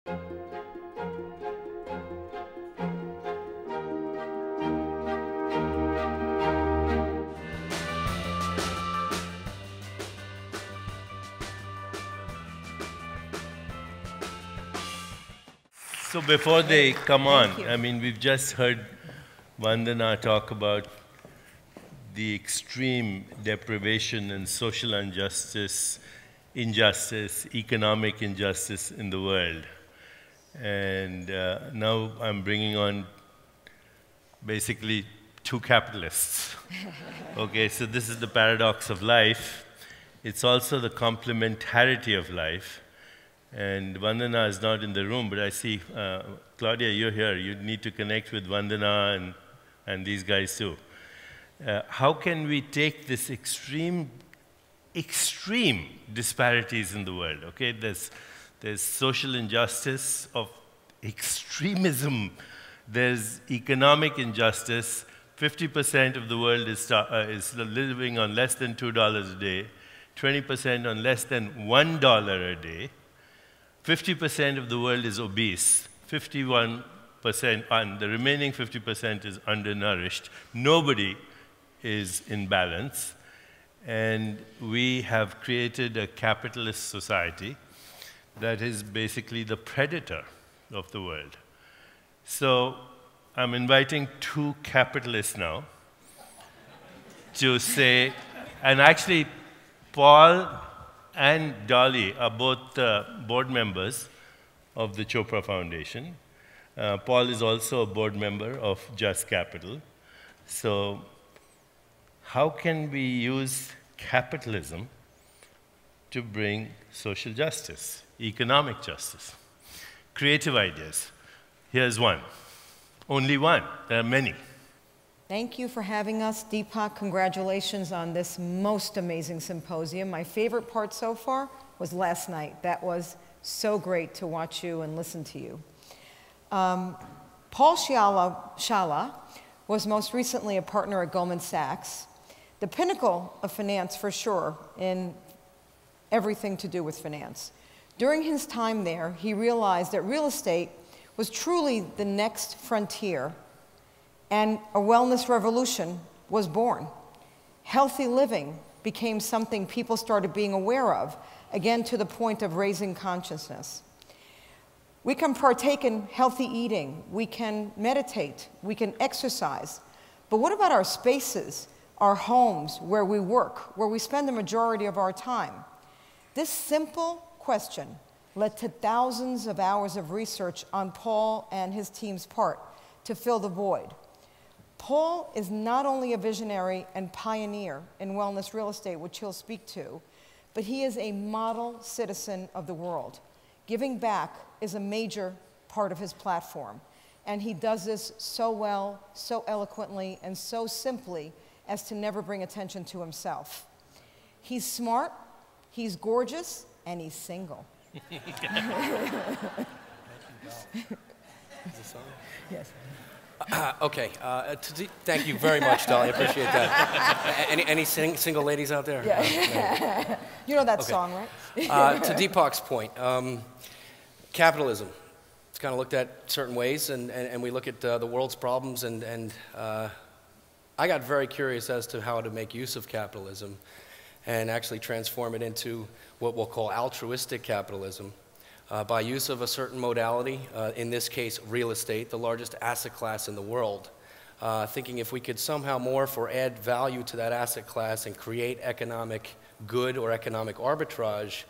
So before they come on, I mean, we've just heard Vandana talk about the extreme deprivation and social injustice, economic injustice in the world. And now I'm bringing on basically two capitalists. Okay, so this is the paradox of life. It's also the complementarity of life. And Vandana is not in the room, but I see, Claudia, you're here. You need to connect with Vandana and these guys too. How can we take this extreme disparities in the world? Okay, there's social injustice of extremism. There's economic injustice. 50% of the world is living on less than $2 a day. 20% on less than $1 a day. 50% of the world is obese, 51%, and the remaining 50% is undernourished. Nobody is in balance. And we have created a capitalist society that is basically the predator of the world. So I'm inviting two capitalists now to say, and actually Paul and Dolly are both board members of the Chopra Foundation. Paul is also a board member of Just Capital. So how can we use capitalism to bring social justice, economic justice, creative ideas? Here's one. Only one. There are many. Thank you for having us. Deepak, congratulations on this most amazing symposium. My favorite part so far was last night. That was so great to watch you and listen to you. Paul Scialla was most recently a partner at Goldman Sachs, the pinnacle of finance for sure in everything to do with finance. During his time there, he realized that real estate was truly the next frontier, and a wellness revolution was born. Healthy living became something people started being aware of, again to the point of raising consciousness. We can partake in healthy eating, we can meditate, we can exercise, but what about our spaces, our homes, where we work, where we spend the majority of our time? This simple question led to thousands of hours of research on Paul and his team's part to fill the void. Paul is not only a visionary and pioneer in wellness real estate, which he'll speak to, but he is a model citizen of the world. Giving back is a major part of his platform, and he does this so well, so eloquently, and so simply as to never bring attention to himself. He's smart, he's gorgeous, and he's single. Yes. Okay. Thank you very much, Dolly. I appreciate that. Any single ladies out there? Yeah. You know that song, right? To Deepak's point, capitalism. It's kind of looked at certain ways, and we look at the world's problems, and I got very curious as to how to make use of capitalism and actually transform it into what we'll call altruistic capitalism. By use of a certain modality, in this case real estate, the largest asset class in the world, thinking if we could somehow morph or add value to that asset class and create economic good or economic arbitrage,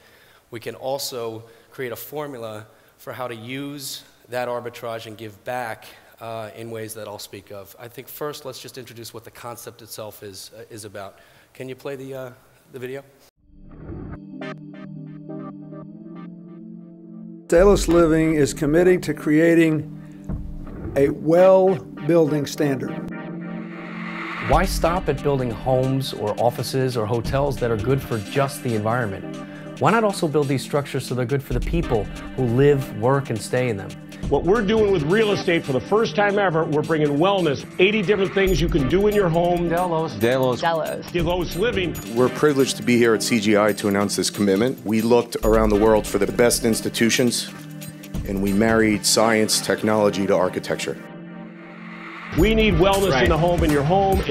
we can also create a formula for how to use that arbitrage and give back in ways that I'll speak of. I think first let's just introduce what the concept itself is about. Can you play the video? Delos Living is committing to creating a well-building standard. Why stop at building homes or offices or hotels that are good for just the environment? Why not also build these structures so they're good for the people who live, work, and stay in them? What we're doing with real estate for the first time ever, we're bringing wellness, 80 different things you can do in your home. Delos. Delos. Delos. Delos Living. We're privileged to be here at CGI to announce this commitment. We looked around the world for the best institutions, and we married science, technology to architecture. We need wellness in the home, in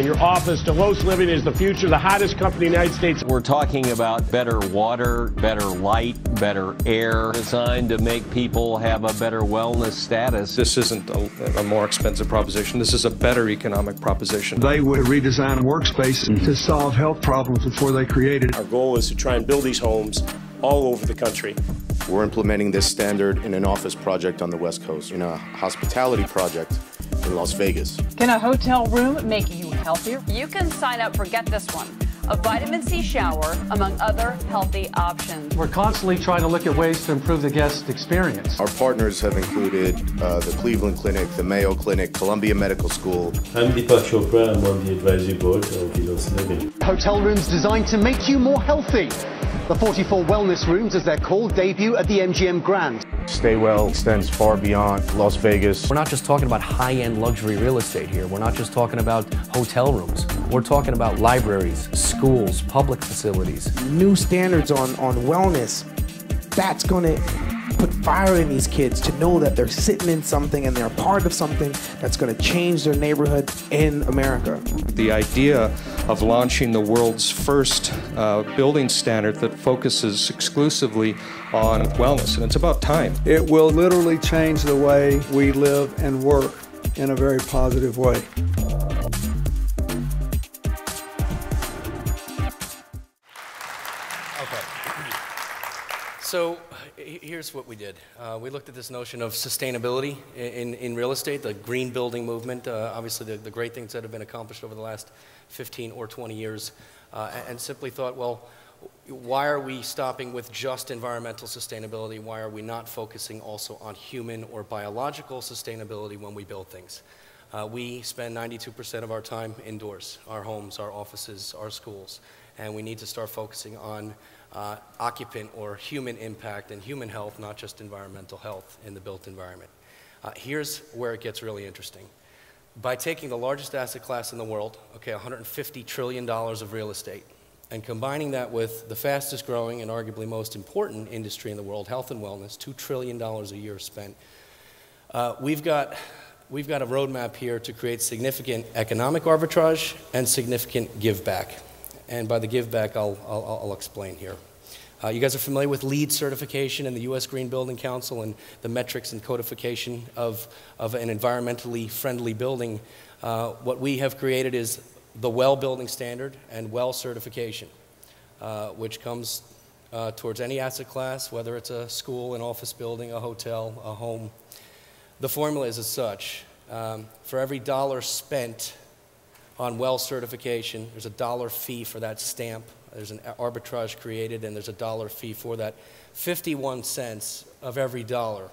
your office. Delos Living is the future, the hottest company in the United States. We're talking about better water, better light, better air, designed to make people have a better wellness status. This isn't a more expensive proposition. This is a better economic proposition. They would redesign a workspace to solve health problems before they created it. Our goal is to try and build these homes all over the country. We're implementing this standard in an office project on the West Coast, in a hospitality project in Las Vegas. Can a hotel room make you healthier? You can sign up for, get this one, a vitamin C shower, among other healthy options. We're constantly trying to look at ways to improve the guest experience. Our partners have included the Cleveland Clinic, the Mayo Clinic, Columbia Medical School. I'm Deepak Chopra. I'm on the advisory board of Delos Living. Hotel rooms designed to make you more healthy. The 44 wellness rooms, as they're called, debut at the MGM Grand. Stay Well extends far beyond Las Vegas. We're not just talking about high-end luxury real estate here. We're not just talking about hotel rooms. We're talking about libraries, schools, public facilities. New standards on wellness. That's going to put fire in these kids to know that they're sitting in something and they're a part of something that's going to change their neighborhood in America. The idea of launching the world's first building standard that focuses exclusively on wellness, and it's about time. It will literally change the way we live and work in a very positive way. So here's what we did. We looked at this notion of sustainability in real estate, the green building movement, obviously the great things that have been accomplished over the last 15 or 20 years, and simply thought, well, why are we stopping with just environmental sustainability? Why are we not focusing also on human or biological sustainability when we build things? We spend 92% of our time indoors, our homes, our offices, our schools, and we need to start focusing on occupant or human impact and human health, not just environmental health in the built environment. Here's where it gets really interesting. By taking the largest asset class in the world, okay, $150 trillion of real estate, and combining that with the fastest growing and arguably most important industry in the world, health and wellness, $2 trillion a year spent, we've got a roadmap here to create significant economic arbitrage and significant give back. And by the give back, I'll explain here. You guys are familiar with LEED certification in the U.S. Green Building Council and the metrics and codification of an environmentally friendly building. What we have created is the WELL building standard and WELL certification, which comes towards any asset class, whether it's a school, an office building, a hotel, a home. The formula is as such. For every dollar spent on WELL certification, there's a dollar fee for that stamp. There's an arbitrage created, and there's a dollar fee for that. 51 cents of every dollar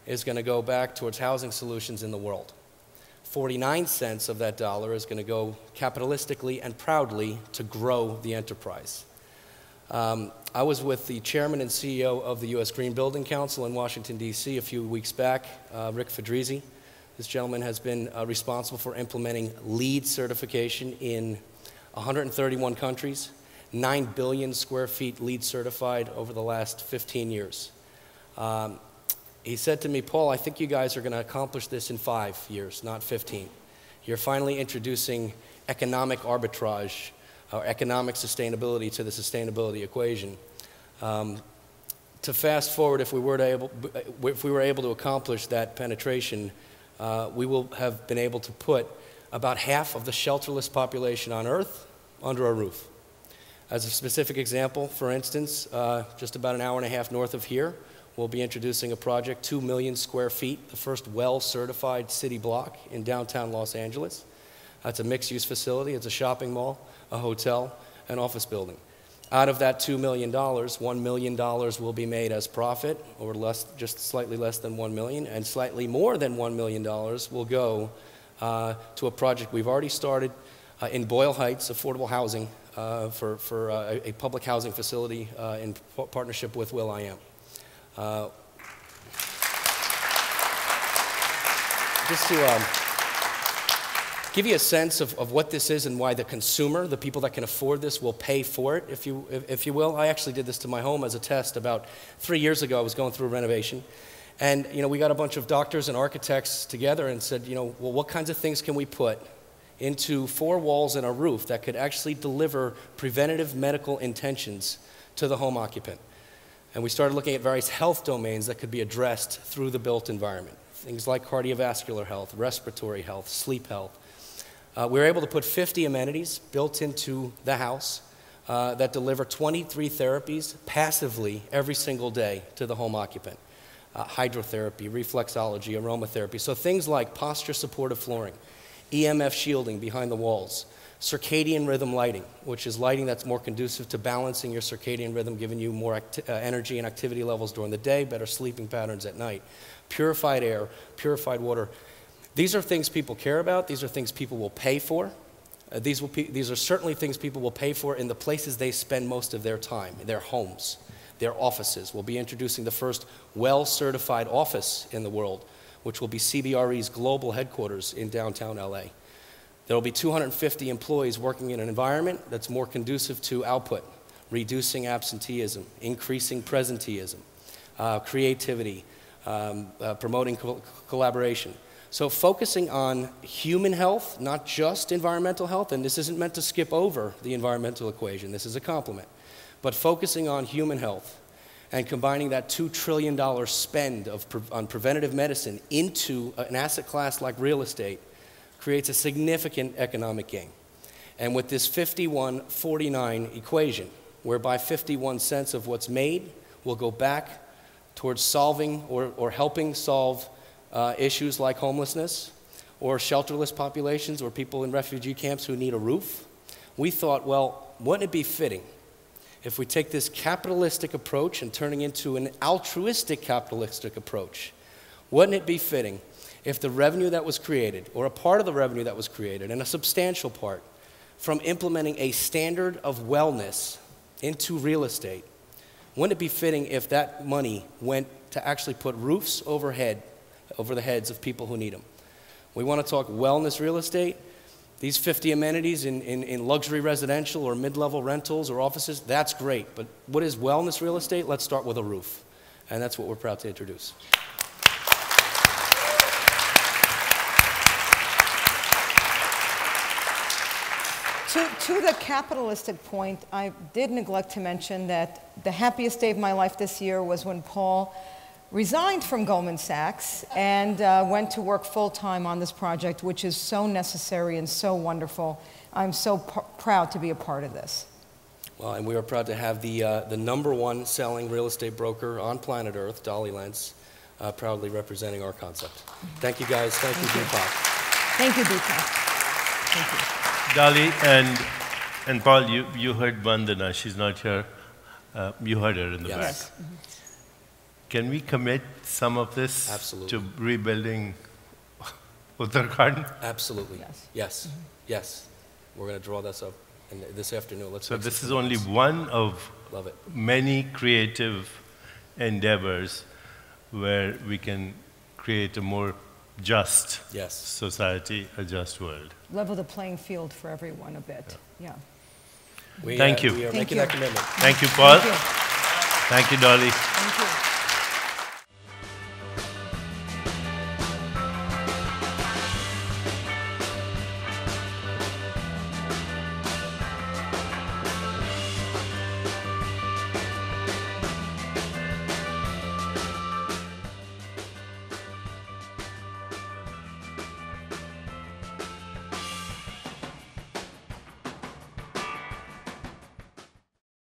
is going to go back towards housing solutions in the world. 49 cents of that dollar is going to go capitalistically and proudly to grow the enterprise. I was with the chairman and CEO of the U.S. Green Building Council in Washington, D.C. a few weeks back, Rick Fedrizzi. This gentleman has been responsible for implementing LEED certification in 131 countries, 9 billion square feet LEED certified over the last 15 years. He said to me, Paul, I think you guys are going to accomplish this in 5 years, not 15. You're finally introducing economic arbitrage or economic sustainability to the sustainability equation. To fast forward, if we were able to accomplish that penetration, we will have been able to put about half of the shelterless population on Earth under a roof. As a specific example, for instance, just about an hour and a half north of here, we'll be introducing a project, 2 million square feet, the first WELL-certified city block in downtown Los Angeles. That's a mixed-use facility. It's a shopping mall, a hotel, an office building. Out of that $2 million, $1 million will be made as profit, or less, just slightly less than $1 million, and slightly more than $1 million will go to a project we've already started in Boyle Heights, affordable housing for a public housing facility in partnership with Will.i.am. Just to give you a sense of what this is and why the consumer, the people that can afford this, will pay for it, if you will. I actually did this to my home as a test about 3 years ago. I was going through a renovation, And we got a bunch of doctors and architects together and said, well, what kinds of things can we put into 4 walls and a roof that could actually deliver preventative medical intentions to the home occupant? And we started looking at various health domains that could be addressed through the built environment. Things like cardiovascular health, respiratory health, sleep health. We were able to put 50 amenities built into the house that deliver 23 therapies passively every single day to the home occupant. Hydrotherapy, reflexology, aromatherapy. So things like posture supportive flooring, EMF shielding behind the walls, circadian rhythm lighting, which is lighting that's more conducive to balancing your circadian rhythm, giving you more energy and activity levels during the day, better sleeping patterns at night. Purified air, purified water. These are things people care about. These are things people will pay for. These are certainly things people will pay for in the places they spend most of their time, their homes, their offices. We'll be introducing the first well-certified office in the world, which will be CBRE's global headquarters in downtown LA. There will be 250 employees working in an environment that's more conducive to output, reducing absenteeism, increasing presenteeism, creativity, promoting collaboration. So focusing on human health, not just environmental health, and this isn't meant to skip over the environmental equation, this is a complement, but focusing on human health and combining that $2 trillion spend on preventative medicine into an asset class like real estate creates a significant economic gain. And with this 51-49 equation, whereby 51 cents of what's made will go back towards solving or helping solve issues like homelessness or shelterless populations or people in refugee camps who need a roof, we thought, well, wouldn't it be fitting if we take this capitalistic approach and turning into an altruistic capitalistic approach? Wouldn't it be fitting if the revenue that was created, or a part of the revenue that was created, and a substantial part, from implementing a standard of wellness into real estate, wouldn't it be fitting if that money went to actually put roofs over the heads of people who need them? We want to talk wellness real estate. These 50 amenities in luxury residential or mid-level rentals or offices, that's great. But what is wellness real estate? Let's start with a roof. And that's what we're proud to introduce. To the capitalistic point, I did neglect to mention that the happiest day of my life this year was when Paul resigned from Goldman Sachs and went to work full-time on this project, which is so necessary and so wonderful. I'm so proud to be a part of this. Well, and we are proud to have the #1 selling real estate broker on planet Earth, Dolly Lenz, proudly representing our concept. Thank you, guys. Thank you, Deepak. Thank you, Deepak. Thank you. Dolly and Paul, you heard Vandana. She's not here. You heard her in the back. Can we commit some of this to rebuilding Uttarakhand? Absolutely. Yes. Yes. We're going to draw this up this afternoon. So this is only one of many creative endeavors where we can create a more just society, a just world. Level the playing field for everyone a bit. Yeah. Thank you. We are making that commitment. Thank you, Paul. Thank you. Thank you, Dolly. Thank you.